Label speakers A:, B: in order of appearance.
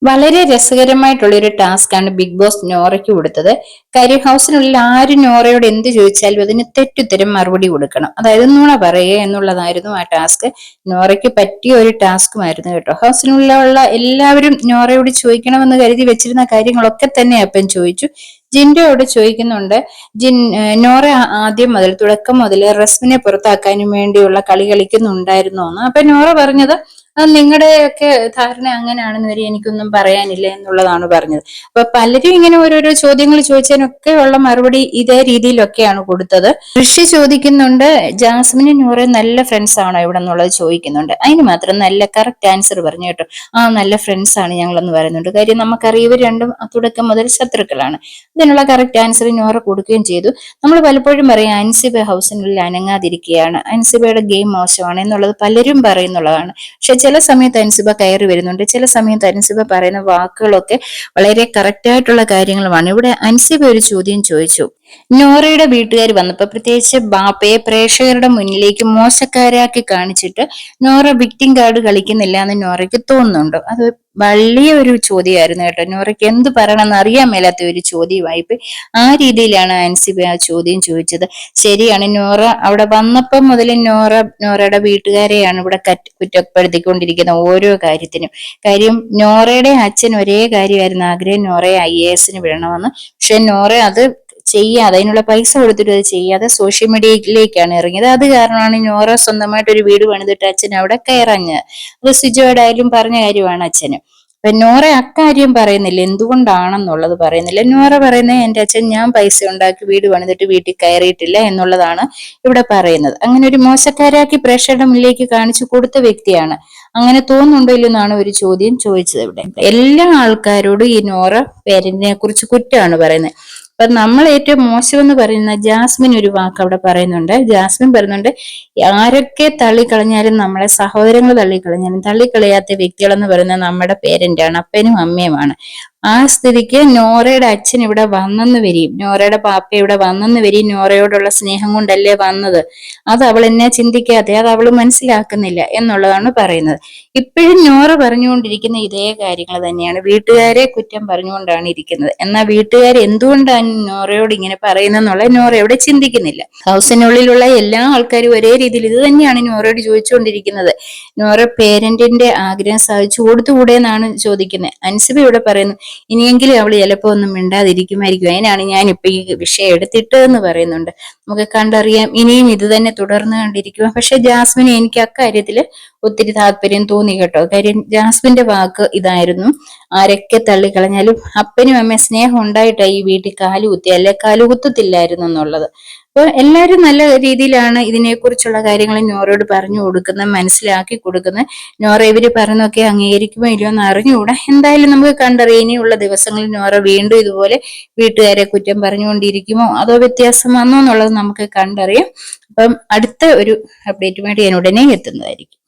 A: വളരെ രസകരമായിട്ടുള്ള ഒരു ടാസ്ക് ആണ് ബിഗ് ബോസ് നോറയ്ക്ക് കൊടുത്തത്. കാര്യം ഹൗസിനുള്ളിൽ ആര് നോറയോട് എന്ത് ചോദിച്ചാലും അതിന് തെറ്റുത്തരം മറുപടി കൊടുക്കണം, അതായത് നുണ പറയുക എന്നുള്ളതായിരുന്നു ആ ടാസ്ക്. നോറയ്ക്ക് പറ്റിയ ഒരു ടാസ്കുമായിരുന്നു കേട്ടോ. ഹൗസിനുള്ളിലുള്ള എല്ലാവരും നോറയോട് ചോദിക്കണമെന്ന് കരുതി വെച്ചിരുന്ന കാര്യങ്ങളൊക്കെ തന്നെ അപ്പം ചോദിച്ചു. ജിൻഡോയോട് ചോദിക്കുന്നുണ്ട്, നോറ ആദ്യം മുതൽ തുടക്കം മുതൽ റസ്മിനെ പുറത്താക്കാനും വേണ്ടിയുള്ള കളി കളിക്കുന്നുണ്ടായിരുന്നോന്ന്. അപ്പൊ നോറ പറഞ്ഞത് അത് നിങ്ങളുടെയൊക്കെ ധാരണ അങ്ങനെയാണെന്ന് വരെ എനിക്കൊന്നും പറയാനില്ല എന്നുള്ളതാണ് പറഞ്ഞത്. അപ്പൊ പലരും ഇങ്ങനെ ഓരോരോ ചോദ്യങ്ങൾ ചോദിച്ചതിനൊക്കെ ഉള്ള മറുപടി ഇതേ രീതിയിലൊക്കെയാണ് കൊടുത്തത്. ഋഷി ചോദിക്കുന്നുണ്ട്, ജാസ്മിനും നൂറും നല്ല ഫ്രണ്ട്സ് ആണോ ഇവിടെ എന്നുള്ളത് ചോദിക്കുന്നുണ്ട്. അതിന് മാത്രം നല്ല കറക്റ്റ് ആൻസർ പറഞ്ഞു കേട്ടോ. ആ, നല്ല ഫ്രണ്ട്സ് ആണ് ഞങ്ങളെന്ന് പറയുന്നുണ്ട്. കാര്യം നമുക്കറിയാം ഇവർ രണ്ടും തുടക്കം മുതൽ ശത്രുക്കളാണ്. ഇതിനുള്ള കറക്റ്റ് ആൻസർ നോറ കൊടുക്കുകയും ചെയ്തു. നമ്മൾ പലപ്പോഴും പറയും അൻസിബ ഹൗസിനുള്ളിൽ അനങ്ങാതിരിക്കുകയാണ്, അൻസിബയുടെ ഗെയിം മോശമാണ് എന്നുള്ളത് പലരും പറയുന്നുള്ളതാണ്. പക്ഷെ ചില സമയത്ത് അൻസിബ കയറി വരുന്നുണ്ട്, ചില സമയത്ത് അൻസിബ പറയുന്ന വാക്കുകളൊക്കെ വളരെ കറക്റ്റ് ആയിട്ടുള്ള കാര്യങ്ങളുമാണ്. ഇവിടെ അൻസിബ ഒരു ചോദ്യം ചോദിച്ചു, നോറയുടെ വീട്ടുകാർ വന്നപ്പോ പ്രത്യേകിച്ച് ബാപ്പയെ പ്രേക്ഷകരുടെ മുന്നിലേക്ക് മോശക്കാരാക്കി കാണിച്ചിട്ട് നോറ വിക്ടിം കാർഡ് കളിക്കുന്നില്ല എന്ന് നോറയ്ക്ക് തോന്നുന്നുണ്ടോ? അത് വലിയ ഒരു ചോദ്യമായിരുന്നു കേട്ടോ. നോറയ്ക്ക് എന്ത് പറയണമെന്ന് അറിയാൻ മേലാത്ത ഒരു ചോദ്യമായിപ്പോ. ആ രീതിയിലാണ് അൻസിബ ആ ചോദ്യം ചോദിച്ചത്. ശരിയാണ്, നോറ അവിടെ വന്നപ്പം മുതൽ നോറയുടെ വീട്ടുകാരെയാണ് ഇവിടെ കുറ്റപ്പെടുത്തിക്കൊണ്ടിരിക്കുന്ന ഓരോ കാര്യത്തിനും. കാര്യം നോറയുടെ അച്ഛൻ ഒരേ കാര്യമായിരുന്നു ആഗ്രഹം, നോറയെ IAS വിടണമെന്ന്. പക്ഷെ നോറ അത് ചെയ്യാതെ, അതിനുള്ള പൈസ കൊടുത്തിട്ട് അത് ചെയ്യാതെ സോഷ്യൽ മീഡിയയിലേക്കാണ് ഇറങ്ങിയത്. അത് കാരണമാണ് നോറ സ്വന്തമായിട്ട് ഒരു വീട് പണിതിട്ട് അച്ഛൻ അവിടെ കയറഞ്ഞത്. അത് സിജോയോടായാലും പറഞ്ഞ കാര്യമാണ് അച്ഛന്. അപ്പൊ നോറ അക്കാര്യം പറയുന്നില്ല, എന്തുകൊണ്ടാണെന്നുള്ളത് പറയുന്നില്ല. നോറ പറയുന്നത് എന്റെ അച്ഛൻ ഞാൻ പൈസ ഉണ്ടാക്കി വീട് പണിതിട്ട് വീട്ടിൽ കയറിയിട്ടില്ല എന്നുള്ളതാണ് ഇവിടെ പറയുന്നത്. അങ്ങനെ ഒരു മോശക്കാരാക്കി പ്രേക്ഷകരുടെ മുന്നിലേക്ക് കാണിച്ചു കൊടുത്ത വ്യക്തിയാണ്. അങ്ങനെ തോന്നുന്നുണ്ടോ ഇല്ലെന്നാണ് ഒരു ചോദ്യം ചോദിച്ചത്. ഇവിടെ എല്ലാ ആൾക്കാരോടും ഈ നോറ പേരന്റിനെ കുറിച്ച് കുറ്റമാണ് പറയുന്നത്. അപ്പൊ നമ്മൾ ഏറ്റവും മോശം എന്ന് പറയുന്ന ജാസ്മിൻ ഒരു വാക്ക് അവിടെ പറയുന്നുണ്ട്. ജാസ്മിൻ പറയുന്നുണ്ട്, ആരൊക്കെ തള്ളിക്കളഞ്ഞാലും നമ്മളെ സഹോദരങ്ങൾ തള്ളിക്കളഞ്ഞാലും തള്ളിക്കളയാത്ത വ്യക്തികൾ എന്ന് പറയുന്നത് നമ്മുടെ പേരന്റാണ്, അപ്പനും അമ്മയുമാണ്. ആ സ്ഥിതിക്ക് നോറയുടെ അച്ഛൻ ഇവിടെ വന്നെന്ന് വരികയും നോറയുടെ പാപ്പ ഇവിടെ വന്നെന്ന് വരികയും നോറയോടുള്ള സ്നേഹം കൊണ്ടല്ലേ വന്നത്, അത് അവൾ എന്നെ ചിന്തിക്കാതെ, അത് അവൾ മനസ്സിലാക്കുന്നില്ല എന്നുള്ളതാണ് പറയുന്നത്. ഇപ്പോഴും നോറ പറഞ്ഞുകൊണ്ടിരിക്കുന്ന ഇതേ കാര്യങ്ങൾ തന്നെയാണ്, വീട്ടുകാരെ കുറ്റം പറഞ്ഞുകൊണ്ടാണ് ഇരിക്കുന്നത്. എന്നാൽ വീട്ടുകാർ എന്തുകൊണ്ടാണ് നോറയോട് ഇങ്ങനെ പറയുന്നതെന്നുള്ള നോറ എവിടെ ചിന്തിക്കുന്നില്ല. ഹൗസിനുള്ളിലുള്ള എല്ലാ ആൾക്കാരും ഒരേ രീതിയിൽ ഇത് തന്നെയാണ് നോറയോട് ചോദിച്ചുകൊണ്ടിരിക്കുന്നത്. നോറ പേരന്റിന്റെ ആഗ്രഹം സാധിച്ചു കൊടുത്തുകൂടെ എന്നാണ് ചോദിക്കുന്നത്. അൻസിബ ഇവിടെ പറയുന്നു, ഇനിയെങ്കിലും അവൾ ചിലപ്പോ ഒന്നും മിണ്ടാതിരിക്കുമായിരിക്കും, അതിനാണ് ഞാൻ ഇപ്പൊ ഈ വിഷയം എടുത്തിട്ട് എന്ന് പറയുന്നുണ്ട്. നമുക്ക് കണ്ടറിയാം ഇനിയും ഇത് തന്നെ തുടർന്ന് കണ്ടിരിക്കുക. പക്ഷെ ജാസ്മിന് എനിക്ക് അക്കാര്യത്തില് ഒത്തിരി താല്പര്യം തോന്നി കേട്ടോ. കാര്യം ജാസ്മിന്റെ വാക്ക് ഇതായിരുന്നു, ആരൊക്കെ തള്ളിക്കളഞ്ഞാലും അപ്പനും അമ്മയും സ്നേഹം ഉണ്ടായിട്ടായി ഈ വീട്ടിൽ കാലുകുത്തി, അല്ലെ കാലുകുത്തത്തില്ലായിരുന്നു എന്നുള്ളത്. അപ്പൊ എല്ലാവരും നല്ല രീതിയിലാണ് ഇതിനെക്കുറിച്ചുള്ള കാര്യങ്ങൾ നോറയോട് പറഞ്ഞു കൊടുക്കുന്നത്, മനസ്സിലാക്കി കൊടുക്കുന്നത്. നോറ ഇവര് പറഞ്ഞൊക്കെ അംഗീകരിക്കുമോ ഇല്ലയോ എന്ന് അറിഞ്ഞുകൂടാ. എന്തായാലും നമുക്ക് കണ്ടറിയാം ഇനിയുള്ള ദിവസങ്ങളിൽ നോറ വീണ്ടും ഇതുപോലെ വീട്ടുകാരെ കുറ്റം പറഞ്ഞുകൊണ്ടിരിക്കുമോ അതോ വ്യത്യാസം വന്നോ എന്നുള്ളത് നമുക്ക് കണ്ടറിയാം. അപ്പം അടുത്ത ഒരു അപ്ഡേറ്റുമായിട്ട് ഞാൻ ഉടനെ എത്തുന്നതായിരിക്കും.